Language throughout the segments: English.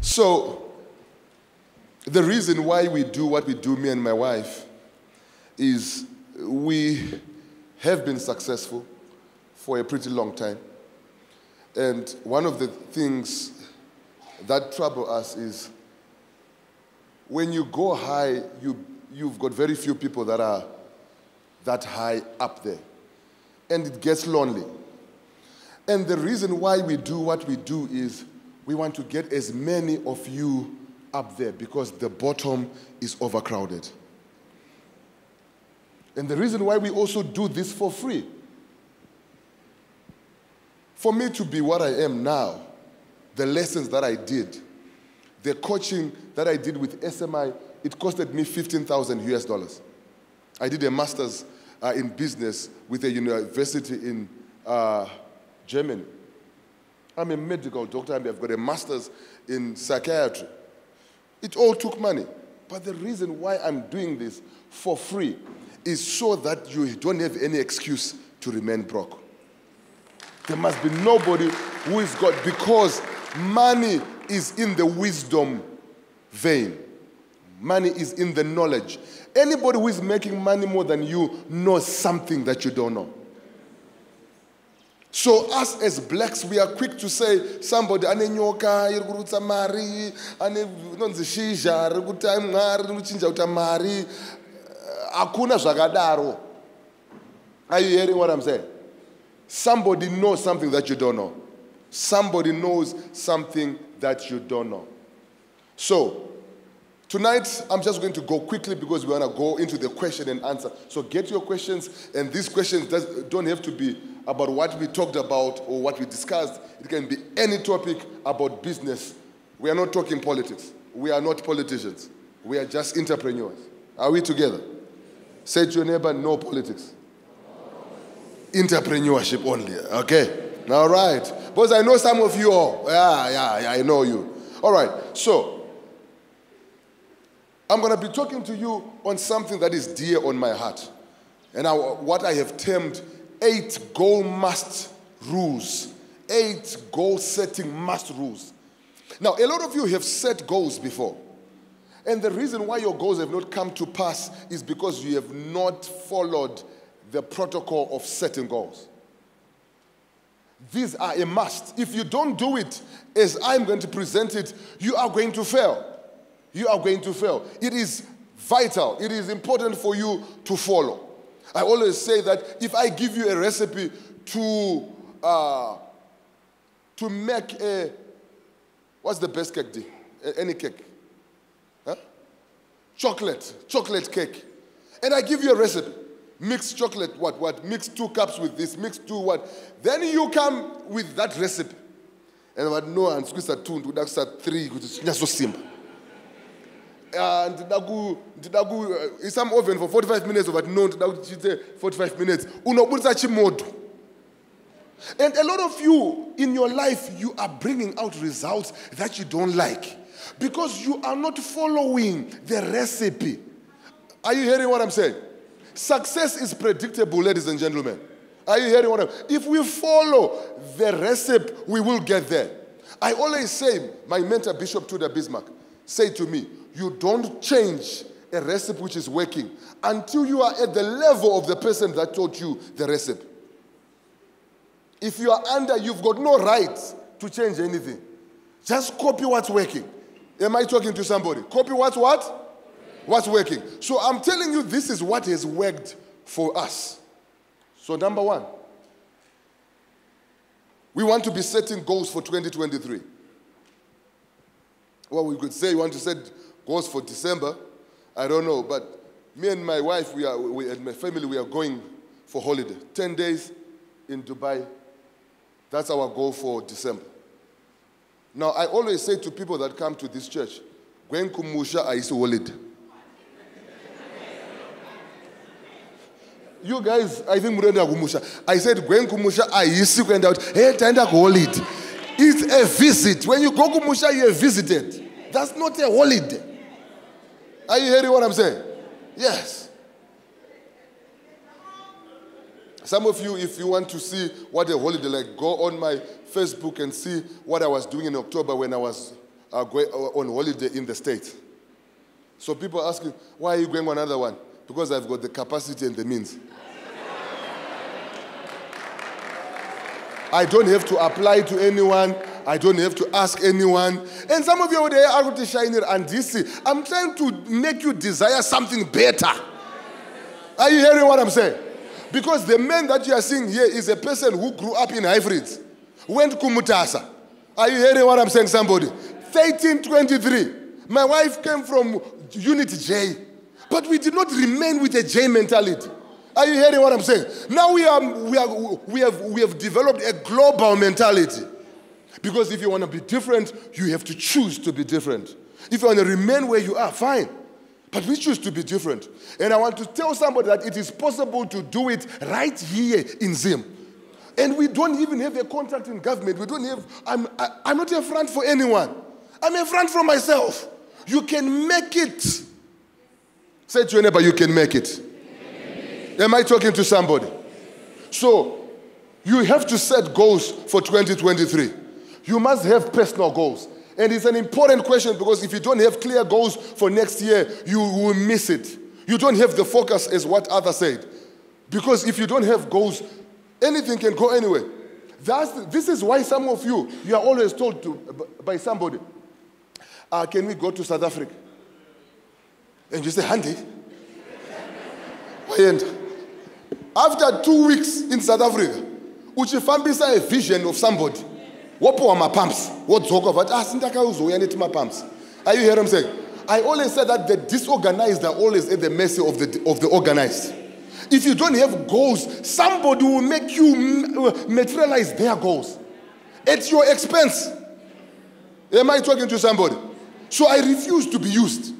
So, the reason why we do what we do, me and my wife, is we have been successful for a pretty long time. And one of the things that trouble us is when you go high, you've got very few people that are that high up there. And it gets lonely. And the reason why we do what we do is we want to get as many of you up there because the bottom is overcrowded. And the reason why we also do this for free. For me to be what I am now, the lessons that I did, the coaching that I did with SMI, it costed me $15,000 US. I did a master's in business with a university in Germany. I'm a medical doctor. I've got a master's in psychiatry. It all took money. But the reason why I'm doing this for free is so that you don't have any excuse to remain broke. There must be nobody who is God, because money is in the wisdom vein. Money is in the knowledge. Anybody who is making money more than you knows something that you don't know. So us as blacks, we are quick to say somebody ane nyoka irikuruta mari, ane nonzi shisha rikuta mwari ruchinja uta mari, akuna zvagadaro. Are you hearing what I'm saying? Somebody knows something that you don't know. Somebody knows something that you don't know. So tonight, I'm just going to go quickly because we want to go into the question and answer. So get your questions, and these questions don't have to be about what we talked about or what we discussed. It can be any topic about business. We are not talking politics. We are not politicians. We are just entrepreneurs. Are we together? Say to your neighbor, no politics. Entrepreneurship only, okay? All right. Because I know some of you all. Yeah, I know you. All right, so I'm going to be talking to you on something that is dear on my heart. And what I have termed 8 goal must rules. 8 goal setting must rules. Now, a lot of you have set goals before. And the reason why your goals have not come to pass is because you have not followed the protocol of setting goals. These are a must. If you don't do it as I'm going to present it, you are going to fail. You are going to fail. It is vital. It is important for you to follow. I always say that if I give you a recipe to make a, what's the best cake? Any cake? Huh? Chocolate cake. And I give you a recipe. Mix chocolate, what? Mix 2 cups with this, mix 2 what? Then you come with that recipe. And what? No, and squeeze at 2, that's at 3, which is just so simple. And it's some oven for 45 minutes, but no, 45 minutes. And a lot of you, in your life, you are bringing out results that you don't like because you are not following the recipe. Are you hearing what I'm saying? Success is predictable, ladies and gentlemen. Are you hearing what I'm saying? If we follow the recipe, we will get there. I always say, my mentor, Bishop Tudor Bismarck, say to me, you don't change a recipe which is working until you are at the level of the person that taught you the recipe. If you are under, you've got no right to change anything. Just copy what's working. Am I talking to somebody? Copy what's what? What's working. So I'm telling you, this is what has worked for us. So number 1, we want to be setting goals for 2023. Well, we could say we want to set goals for December. I don't know, but me and my wife, we and my family, we are going for holiday. 10 days in Dubai. That's our goal for December. Now, I always say to people that come to this church, Gwen Kumusha is holiday. You guys, I think Murenda Kumusha. I said Gwen Kumusha is went out. Hey, Tanda holiday. It's a visit. When you go Kumusha, you are visited. That's not a holiday. Are you hearing what I'm saying? Yes. Some of you, if you want to see what a holiday like, go on my Facebook and see what I was doing in October when I was are going on holiday in the States. So people are asking, why are you going on another one? Because I've got the capacity and the means. I don't have to apply to anyone. I don't have to ask anyone. And some of you there are going to shine here and this. I'm trying to make you desire something better. Are you hearing what I'm saying? Because the man that you are seeing here is a person who grew up in hybrids. Went kumutasa. Are you hearing what I'm saying, somebody? 1323. My wife came from Unit J. But we did not remain with a J mentality. Are you hearing what I'm saying? Now we have developed a global mentality. Because if you want to be different, you have to choose to be different. If you want to remain where you are, fine. But we choose to be different. And I want to tell somebody that it is possible to do it right here in Zim. And we don't even have a contract in government. We don't have, I'm not a front for anyone. I'm a front for myself. You can make it. Say to your neighbor, you can make it. Am I talking to somebody? So, you have to set goals for 2023. You must have personal goals. And it's an important question because if you don't have clear goals for next year, you will miss it. You don't have the focus as what others said. Because if you don't have goals, anything can go anywhere. This is why some of you are always told by somebody, can we go to South Africa? And you say, Handy. And after 2 weeks in South Africa, uchifambisa a vision of somebody. Wopo my pumps. What talk about? My pumps. Are you hearing what I'm saying? I always say that the disorganized are always at the mercy of the organized. If you don't have goals, somebody will make you materialize their goals at your expense. Am I talking to somebody? So I refuse to be used.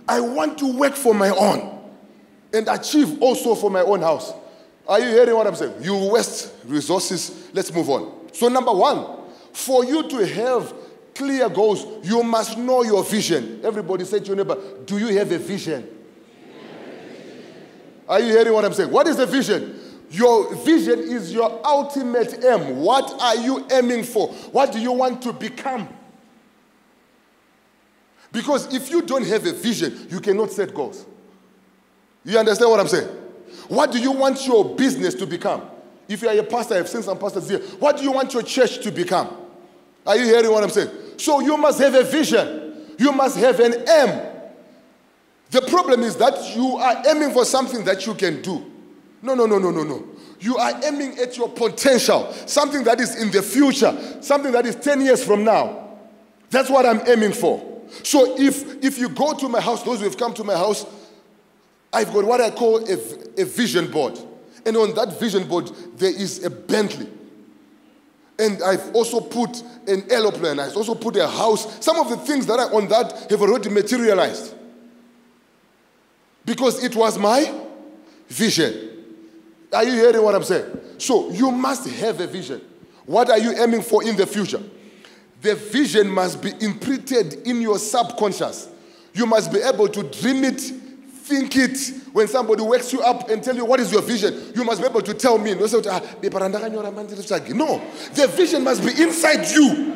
I want to work for my own and achieve also for my own house. Are you hearing what I'm saying? You waste resources. Let's move on. So number one, for you to have clear goals, you must know your vision. Everybody say to your neighbor, do you have a vision? Are you hearing what I'm saying? What is the vision? Your vision is your ultimate aim. What are you aiming for? What do you want to become? Because if you don't have a vision, you cannot set goals. You understand what I'm saying? What do you want your business to become? If you are a pastor, I've seen some pastors here. What do you want your church to become? Are you hearing what I'm saying? So you must have a vision. You must have an aim. The problem is that you are aiming for something that you can do. No. You are aiming at your potential, something that is in the future, something that is 10 years from now. That's what I'm aiming for. So if you go to my house, those who have come to my house, I've got what I call a vision board. And on that vision board, there is a Bentley. And I've also put an aeroplane. I've also put a house. Some of the things that are on that have already materialized. Because it was my vision. Are you hearing what I'm saying? So you must have a vision. What are you aiming for in the future? The vision must be imprinted in your subconscious. You must be able to dream it, think it. When somebody wakes you up and tell you what is your vision, you must be able to tell me. No, the vision must be inside you.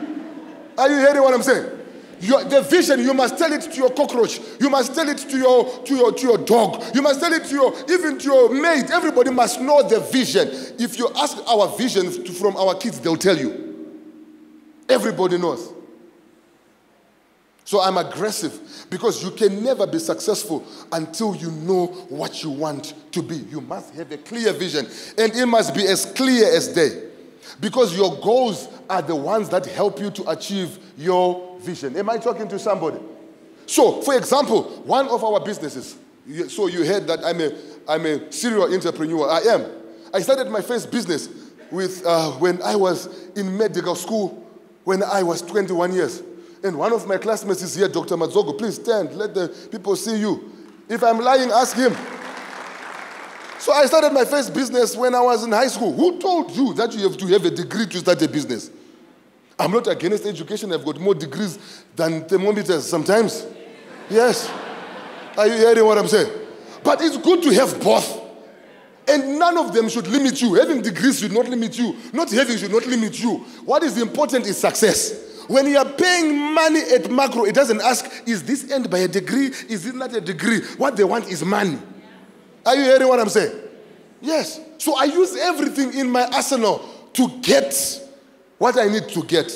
Are you hearing what I'm saying? The vision, you must tell it to your cockroach. You must tell it to your dog. You must tell it even to your mate. Everybody must know the vision. If you ask our visions from our kids, they'll tell you. Everybody knows. So I'm aggressive because you can never be successful until you know what you want to be. You must have a clear vision, and it must be as clear as day, because your goals are the ones that help you to achieve your vision. Am I talking to somebody? So, for example, one of our businesses, so you heard that I'm a serial entrepreneur. I am. I started my first business with when I was in medical school when I was 21 years. And one of my classmates is here, Dr. Mazogo. Please stand. Let the people see you. If I'm lying, ask him. So I started my first business when I was in high school. Who told you that you have to have a degree to start a business? I'm not against education. I've got more degrees than thermometers sometimes. Yes. Are you hearing what I'm saying? But it's good to have both. And none of them should limit you. Having degrees should not limit you. Not having should not limit you. What is important is success. When you are paying money at macro, it doesn't ask, is this earned by a degree? Is it not a degree? What they want is money. Are you hearing what I'm saying? Yes. So I use everything in my arsenal to get what I need to get.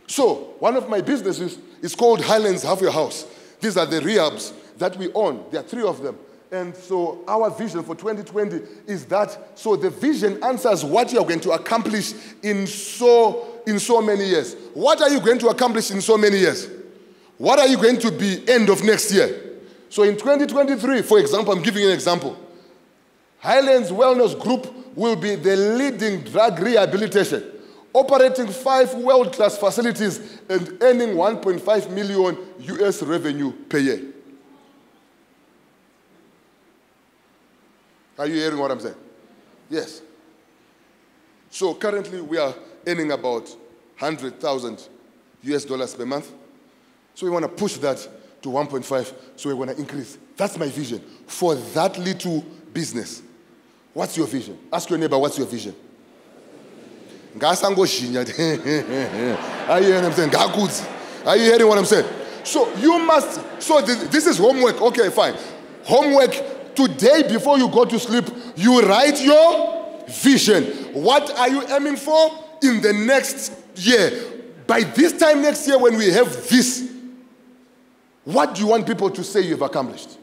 So one of my businesses is called Highlands Have Your House. These are the rehabs that we own. There are 3 of them. And so our vision for 2020 is that, so the vision answers what you are going to accomplish in so many years. What are you going to accomplish in so many years? What are you going to be end of next year? So in 2023, for example, I'm giving you an example. Highlands Wellness Group will be the leading drug rehabilitation, operating 5 world-class facilities and earning 1.5 million US revenue per year. Are you hearing what I'm saying? Yes. So currently we are earning about 100,000 US dollars per month. So we want to push that to 1.5, so we want to increase. That's my vision for that little business. What's your vision? Ask your neighbor, what's your vision? Are you hearing what I'm saying? Are you hearing what I'm saying? So you must, this is homework. Okay, fine. Homework. Today, before you go to sleep, you write your vision. What are you aiming for in the next year? By this time next year, when we have this, what do you want people to say you've accomplished?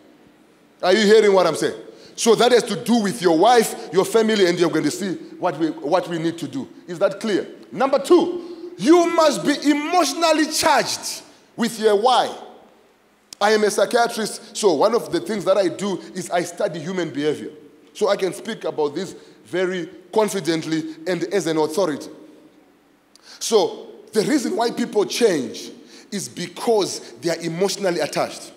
Are you hearing what I'm saying? So that has to do with your wife, your family, and you're going to see what we need to do. Is that clear? Number 2, you must be emotionally charged with your why. I am a psychiatrist, so one of the things that I do is I study human behavior. So I can speak about this very confidently and as an authority. So the reason why people change is because they are emotionally attached.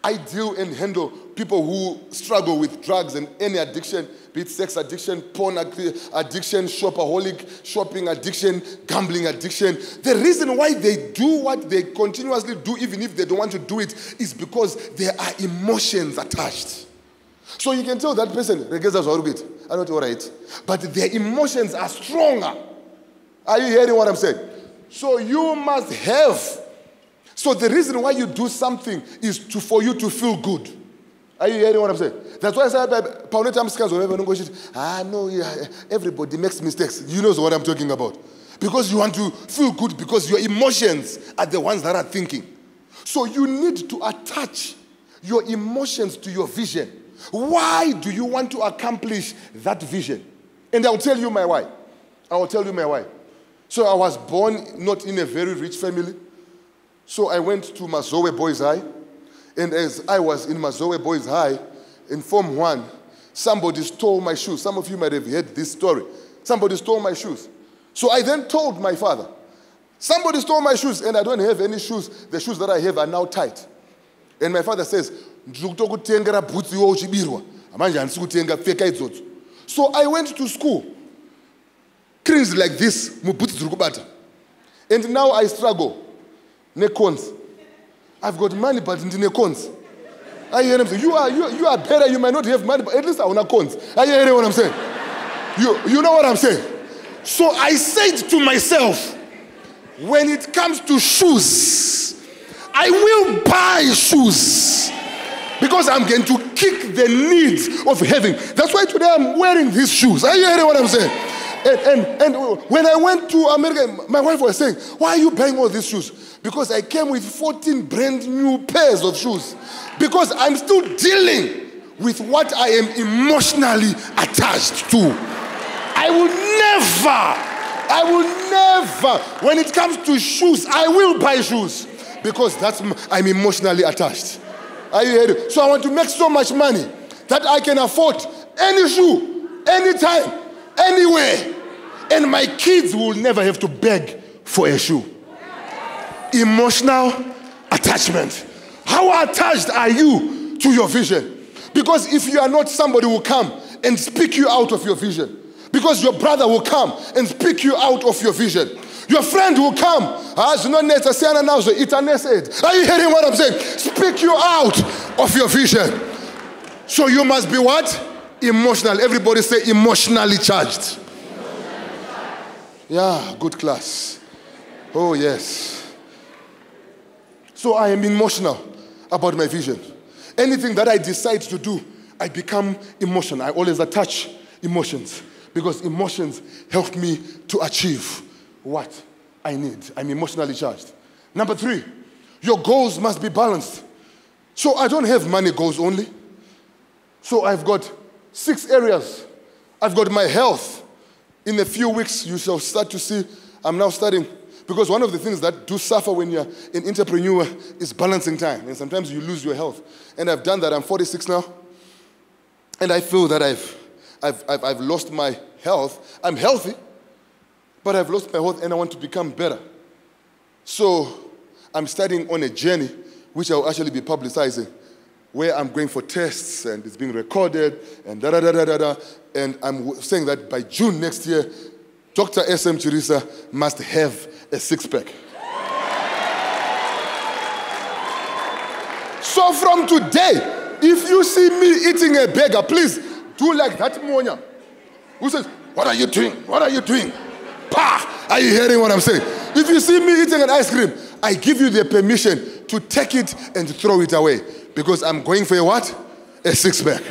I deal and handle people who struggle with drugs and any addiction, be it sex addiction, porn addiction, shopaholic, shopping addiction, gambling addiction. The reason why they do what they continuously do, even if they don't want to do it, is because there are emotions attached. So you can tell that person, I'm not all right, but their emotions are stronger. Are you hearing what I'm saying? So you must have. So the reason why you do something is for you to feel good. Are you hearing what I'm saying? That's why I say, everybody makes mistakes. You know what I'm talking about. Because you want to feel good, because your emotions are the ones that are thinking. So you need to attach your emotions to your vision. Why do you want to accomplish that vision? And I'll tell you my why. I will tell you my why. So I was born not in a very rich family. So I went to Mazowe Boys High. And as I was in Mazowe Boys High, in Form 1, somebody stole my shoes. Some of you might have heard this story. Somebody stole my shoes. So I then told my father, somebody stole my shoes and I don't have any shoes. The shoes that I have are now tight. And my father says, so I went to school, cringed like this, and now I struggle. Necons. I've got money, but in the necons. I hear them say, you are better, you might not have money, but at least I want cons. Are you hearing what I'm saying? You know what I'm saying? So I said to myself, when it comes to shoes, I will buy shoes. Because I'm going to kick the needs of having. That's why today I'm wearing these shoes. Are you hearing what I'm saying? And when I went to America, my wife was saying, why are you buying all these shoes? Because I came with 14 brand new pairs of shoes. Because I'm still dealing with what I am emotionally attached to. I will never, when it comes to shoes, I will buy shoes. Because I'm emotionally attached. Are you hearing? So I want to make so much money that I can afford any shoe, anytime, anywhere. And my kids will never have to beg for a shoe. Emotional attachment. How attached are you to your vision? Because if you are not, somebody will come and speak you out of your vision. Because your brother will come and speak you out of your vision. Your friend will come. Are you hearing what I'm saying? Speak you out of your vision. So you must be what? Emotional. Everybody say emotionally charged. Yeah, good class. Oh, yes. So I am emotional about my vision. Anything that I decide to do, I become emotional. I always attach emotions because emotions help me to achieve what I need. I'm emotionally charged. Number 3, your goals must be balanced. So I don't have money goals only. So I've got 6 areas. I've got my health. In a few weeks, you shall start to see I'm now studying. Because one of the things that do suffer when you're an entrepreneur is balancing time. And sometimes you lose your health. And I've done that. I'm 46 now. And I feel that I've lost my health. I'm healthy, but I've lost my health and I want to become better. So I'm starting on a journey, which I will actually be publicizing, where I'm going for tests and it's being recorded and da-da-da-da-da-da. And I'm saying that by June next year, Dr. S.M. CHIRISA must have a 6-pack. So from today, if you see me eating a burger, please do like that monya who says, what are you doing? What are you doing? Pah! Are you hearing what I'm saying? If you see me eating an ice cream, I give you the permission to take it and throw it away because I'm going for a what? A 6-pack.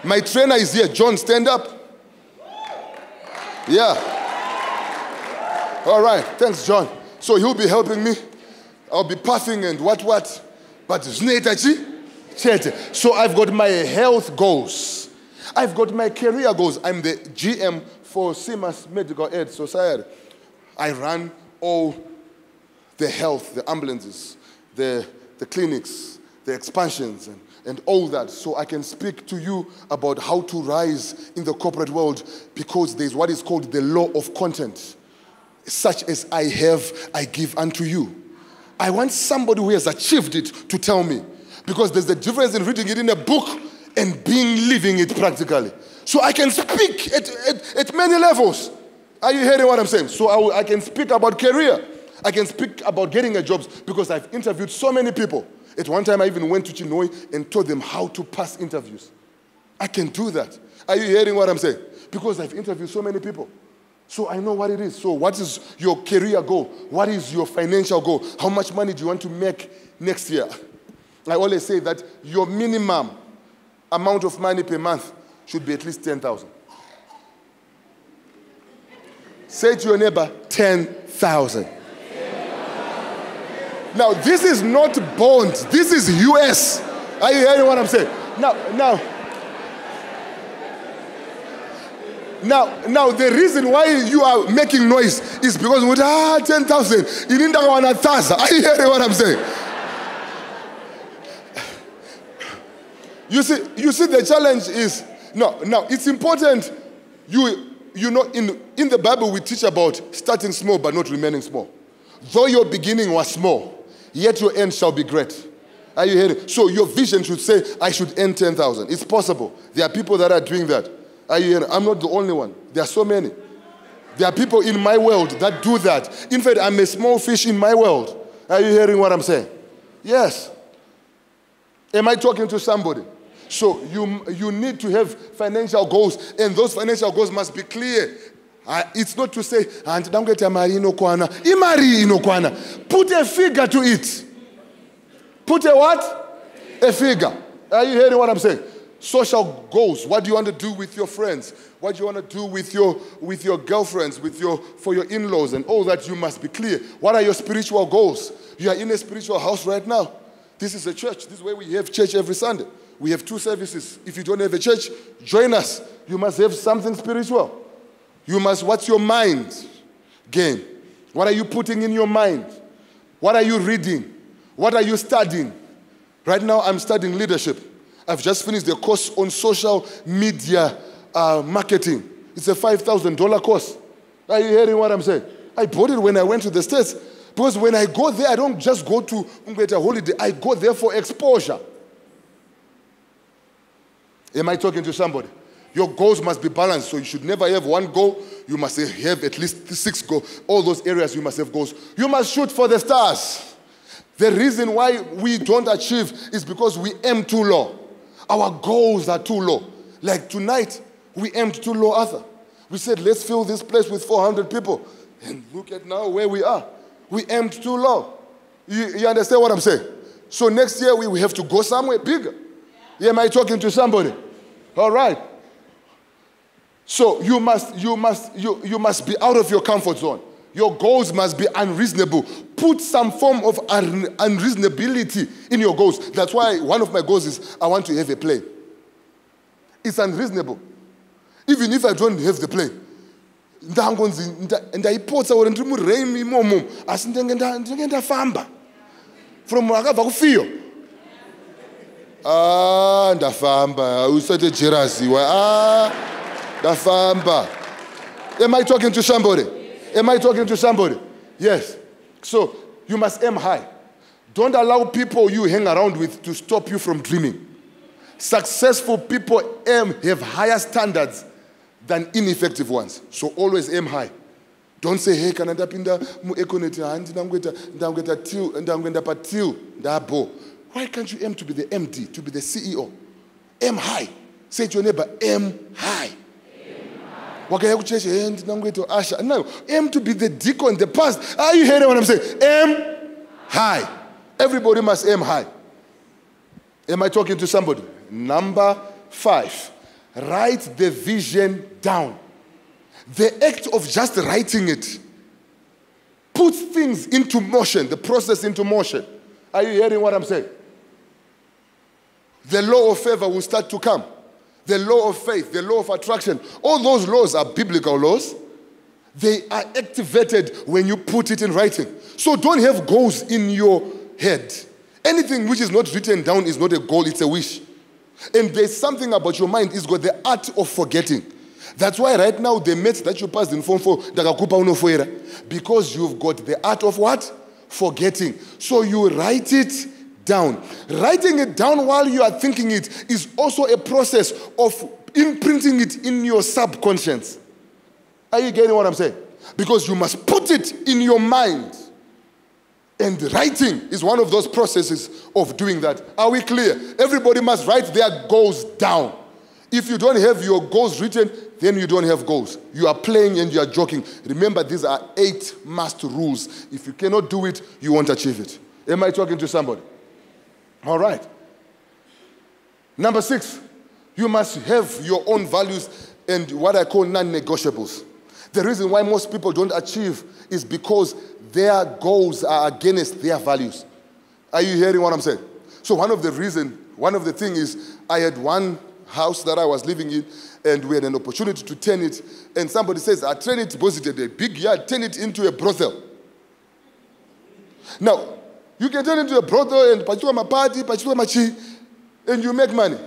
My trainer is here. John, stand up. Yeah. All right. Thanks, John. So he'll be helping me. I'll be puffing and what. But so I've got my health goals. I've got my career goals. I'm the GM for CIMAS Medical Aid Society. I run all the health, the ambulances, the clinics, the expansions, and all that. So I can speak to you about how to rise in the corporate world because there's what is called the law of content. Such as I have, I give unto you. I want somebody who has achieved it to tell me. Because there's a difference in reading it in a book and living it practically. So I can speak at many levels. Are you hearing what I'm saying? So I can speak about career. I can speak about getting a job because I've interviewed so many people. At one time, I even went to Chinoi and taught them how to pass interviews. I can do that. Are you hearing what I'm saying? Because I've interviewed so many people. So I know what it is. So what is your career goal? What is your financial goal? How much money do you want to make next year? I always say that your minimum amount of money per month should be at least 10,000. Say to your neighbor, 10,000. Now, this is not bonds. This is US. Are you hearing what I'm saying? Now, the reason why you are making noise is because with 10,000, you didn't want a thousand. Are you hearing what I'm saying? You see, the challenge is no. It's important. You know, in the Bible we teach about starting small but not remaining small. Though your beginning was small, yet your end shall be great. Are you hearing? So your vision should say, I should earn 10,000. It's possible. There are people that are doing that. Are you hearing? I'm not the only one. There are so many. There are people in my world that do that. In fact, I'm a small fish in my world. Are you hearing what I'm saying? Yes. Am I talking to somebody? So you need to have financial goals, and those financial goals must be clear. It's not to say, put a figure to it. Put a what? A figure. Are you hearing what I'm saying? Social goals. What do you want to do with your friends? What do you want to do with your girlfriends, for your in-laws and all that? You must be clear. What are your spiritual goals? You are in a spiritual house right now. This is a church. This is where we have church every Sunday. We have 2 services. If you don't have a church, join us. You must have something spiritual. You must, what's your mind game? What are you putting in your mind? What are you reading? What are you studying? Right now, I'm studying leadership. I've just finished the course on social media marketing. It's a $5,000 course. Are you hearing what I'm saying? I bought it when I went to the States. Because when I go there, I don't just go to a holiday. I go there for exposure. Am I talking to somebody? Your goals must be balanced. So you should never have one goal. You must have at least 6 goals. All those areas you must have goals. You must shoot for the stars. The reason why we don't achieve is because we aim too low. Our goals are too low. Like tonight, we aimed too low, Arthur. We said, let's fill this place with 400 people. And look at now where we are. We aimed too low. You understand what I'm saying? So next year we will have to go somewhere bigger. Yeah, am I talking to somebody? All right. So you must be out of your comfort zone. Your goals must be unreasonable. Put some form of unreasonability in your goals. That's why one of my goals is I want to have a plane. It's unreasonable. Even if I don't have the plane. From ndafamba. You said CHIRISA. Ndafamba. Am I talking to somebody? Am I talking to somebody? Yes. So you must aim high. Don't allow people you hang around with to stop you from dreaming. Successful people have higher standards than ineffective ones. So always aim high. Don't say, hey, can I ndapinda mu economy handi ndangweta till ndabo. Why can't you aim to be the MD, to be the CEO? Aim high. Say to your neighbor, aim high. No, aim to be the deacon, the pastor. Are you hearing what I'm saying? Aim high. Everybody must aim high. Am I talking to somebody? Number 5, write the vision down. The act of just writing it puts things into motion, the process into motion. Are you hearing what I'm saying? The law of favor will start to come. The law of faith, the law of attraction, all those laws are biblical laws. They are activated when you put it in writing. So don't have goals in your head. Anything which is not written down is not a goal, it's a wish. And there's something about your mind, it's got the art of forgetting. That's why right now the maths that you passed in Form 4, because you've got the art of what? Forgetting. So you write it down. Writing it down while you are thinking it is also a process of imprinting it in your subconscious. Are you getting what I'm saying? Because you must put it in your mind. And writing is one of those processes of doing that. Are we clear? Everybody must write their goals down. If you don't have your goals written, then you don't have goals. You are playing and you are joking. Remember, these are 8 must rules. If you cannot do it, you won't achieve it. Am I talking to somebody? All right. Number 6, you must have your own values and what I call non-negotiables. The reason why most people don't achieve is because their goals are against their values. Are you hearing what I'm saying? So one of the things is I had one house that I was living in and we had an opportunity to turn it, and somebody says, I turn it, deposited a big yard, turn it into a brothel. Now, you can turn it into a brothel and party, and you make money.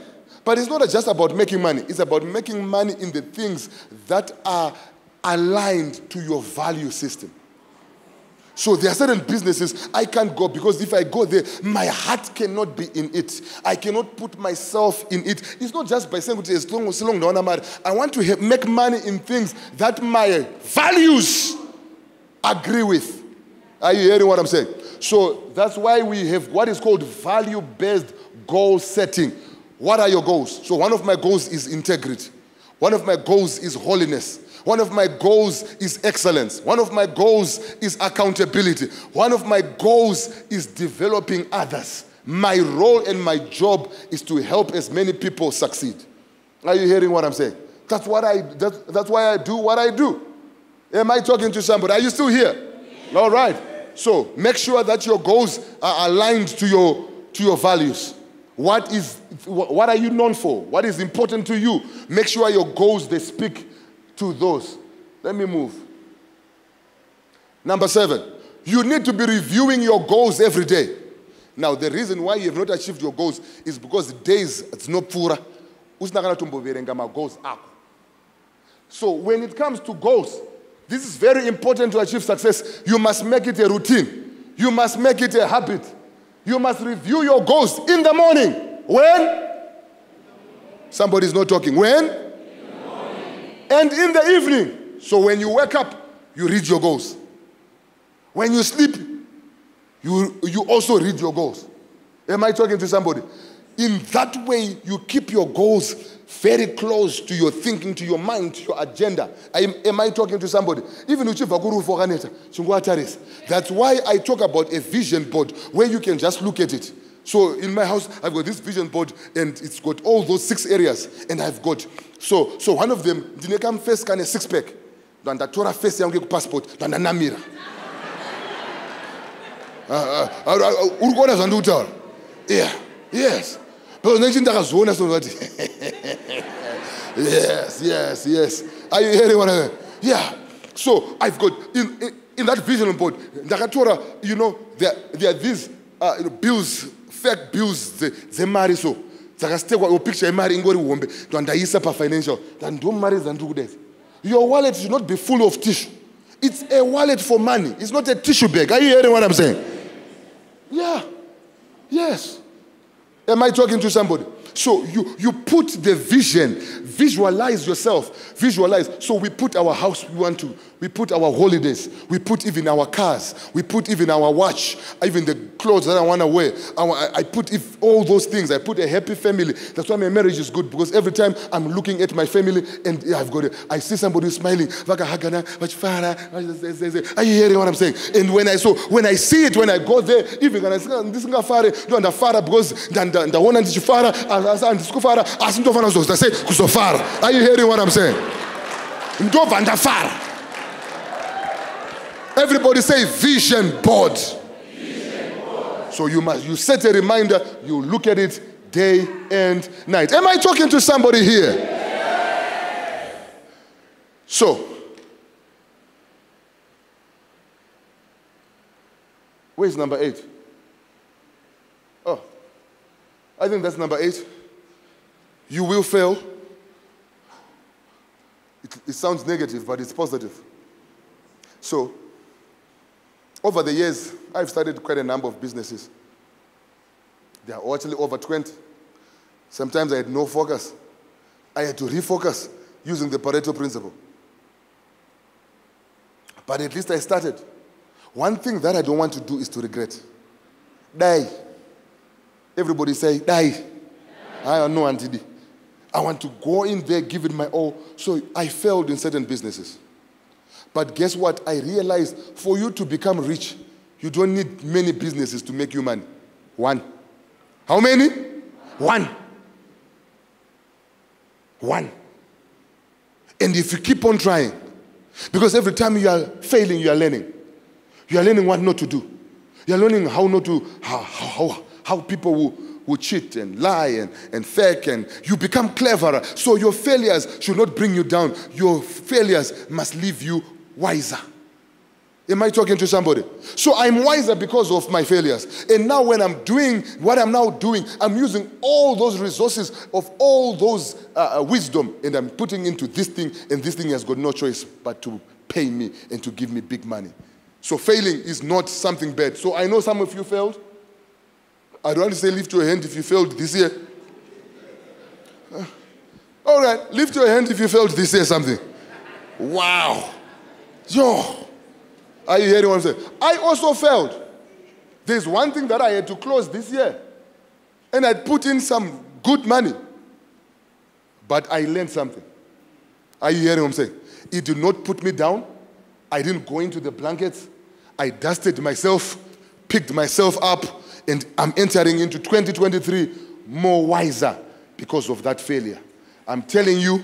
But it's not just about making money. It's about making money in the things that are aligned to your value system. So there are certain businesses I can't go because if I go there, my heart cannot be in it. I cannot put myself in it. It's not just by saying, I want to make money in things that my values agree with. Are you hearing what I'm saying? So that's why we have what is called value-based goal setting. What are your goals? So one of my goals is integrity. One of my goals is holiness. One of my goals is excellence. One of my goals is accountability. One of my goals is developing others. My role and my job is to help as many people succeed. Are you hearing what I'm saying? That's why I do what I do. Am I talking to somebody? Are you still here? Yeah. All right. So make sure that your goals are aligned to your values. What are you known for? What is important to you? Make sure your goals, they speak to those. Let me move. Number 7, you need to be reviewing your goals every day. Now, the reason why you have not achieved your goals is because the days, it's not pura. So when it comes to goals, this is very important to achieve success. You must make it a routine. You must make it a habit. You must review your goals in the morning. When? Somebody's not talking. When? And in the evening. So when you wake up, you read your goals. When you sleep, you also read your goals. Am I talking to somebody? In that way, you keep your goals very close to your thinking, to your mind, to your agenda. Am I talking to somebody? Even that's why I talk about a vision board where you can just look at it. So in my house, I've got this vision board and it's got all those 6 areas. And I've got, so one of them, Dinekam face kind of 6-pack. Then the Torah face young passport, then the Namira. Yeah, yes. Yes. Are you hearing what I mean? Yeah. So I've got in that vision board, you know, there are these bills, fake bills, the marry so. Picture marry ingori wombe, to underisa per financial, then don't marry than do this. Your wallet should not be full of tissue. It's a wallet for money. It's not a tissue bag. Are you hearing what I'm saying? Yeah. Yes. Am I talking to somebody? So you put the vision, visualize yourself, visualize. So we put our house we put our holidays, we put even our cars, we put even our watch, even the clothes that I want to wear. I put all those things. I put a happy family. That's why my marriage is good, because every time I'm looking at my family and I see somebody smiling. Are you hearing what I'm saying? And when I see it, when I go there, even when I say this is far, because the one and far. Are you hearing what I'm saying? Everybody say vision board. So you set a reminder, you look at it day and night. Am I talking to somebody here? So, where's number 8? Oh, I think that's number 8. You will fail. It sounds negative, but it's positive. So, over the years, I've started quite a number of businesses. There are actually over 20. Sometimes I had no focus. I had to refocus using the Pareto principle. But at least I started. One thing that I don't want to do is to regret. Die. Everybody say, die. I don't know until I want to go in there, give it my all. So I failed in certain businesses. But guess what? I realized for you to become rich, you don't need many businesses to make you money. 1. How many? 1. 1. And if you keep on trying, because every time you are failing, you are learning. You are learning what not to do. You are learning how not to, how people will cheat and lie and fake, and you become cleverer. So your failures should not bring you down. Your failures must leave you wiser. Am I talking to somebody? So I'm wiser because of my failures. And now when I'm doing what I'm now doing, I'm using all those resources of all those wisdom, and I'm putting into this thing, and this thing has got no choice but to pay me and to give me big money. So failing is not something bad. So I know some of you failed. I don't want to say lift your hand if you failed this year. All right, lift your hand if you failed this year something. Wow. Yo. Are you hearing what I'm saying? I also failed. There's one thing that I had to close this year. And I put in some good money. But I learned something. Are you hearing what I'm saying? It did not put me down. I didn't go into the blankets. I dusted myself, picked myself up, and I'm entering into 2023 more wiser because of that failure. I'm telling you,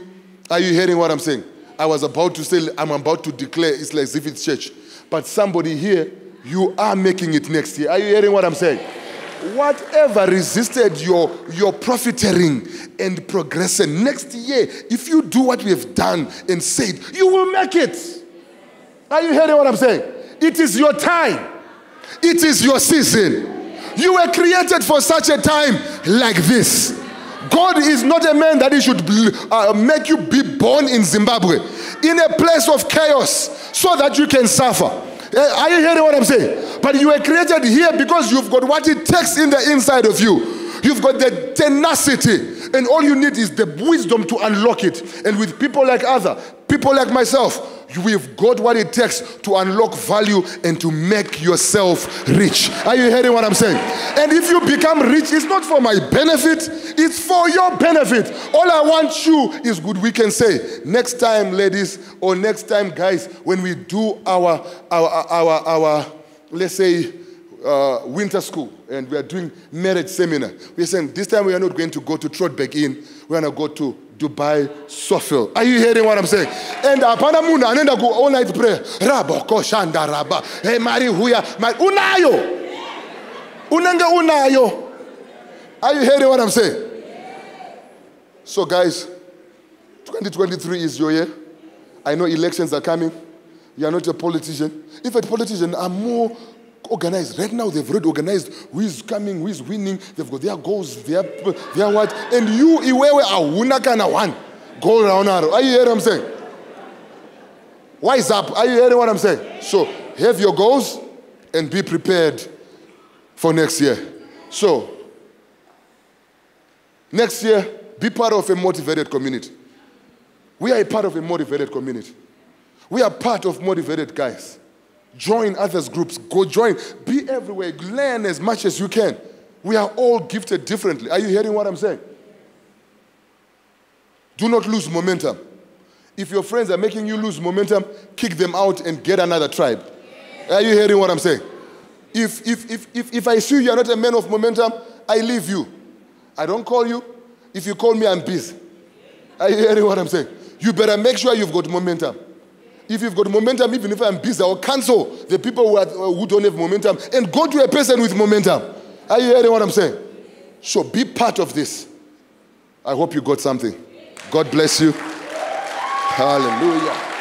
are you hearing what I'm saying? I was about to say, I'm about to declare, it's like as if it's church. But somebody here, you are making it next year. Are you hearing what I'm saying? Whatever resisted your profiteering and progression, next year, if you do what we have done and said, you will make it. Are you hearing what I'm saying? It is your time. It is your season. You were created for such a time like this. God is not a man that he should make you be born in Zimbabwe, in a place of chaos, so that you can suffer. Are you hearing what I'm saying? But you were created here because you've got what it takes in the inside of you. You've got the tenacity, and all you need is the wisdom to unlock it. And with people like people like myself, we've got what it takes to unlock value and to make yourself rich. Are you hearing what I'm saying? And if you become rich, it's not for my benefit, it's for your benefit. All I want you is good. We can say, next time, ladies, or next time, guys, when we do our let's say, winter school, and we are doing marriage seminar, we're saying, this time we are not going to go to Trotberg Inn, we're going to go to Dubai Sofil. Are you hearing what I'm saying? And apana muna anenda go all night prayer. Raba koshanda raba. Hey Mari huya. Unayo. Unanga unayo. Are you hearing what I'm saying? So guys, 2023 is your year. I know elections are coming. You are not a politician. In fact, politicians are more organized. Right now, they've already organized who is coming, who is winning. They've got their goals, their what. And you, iwewe awuna kana one. Go around. Are you hearing what I'm saying? Wise up. Are you hearing what I'm saying? So, have your goals and be prepared for next year. So, next year, be part of a motivated community. We are a part of a motivated community. We are part of motivated guys. Join others' groups. Go join. Be everywhere. Learn as much as you can. We are all gifted differently. Are you hearing what I'm saying? Do not lose momentum. If your friends are making you lose momentum, kick them out and get another tribe. Are you hearing what I'm saying? If I see you are not a man of momentum, I leave you. I don't call you. If you call me, I'm busy. Are you hearing what I'm saying? You better make sure you've got momentum. If you've got momentum, even if I'm busy, I'll cancel the people who don't have momentum and go to a person with momentum. Are you hearing what I'm saying? So be part of this. I hope you got something. God bless you. Hallelujah.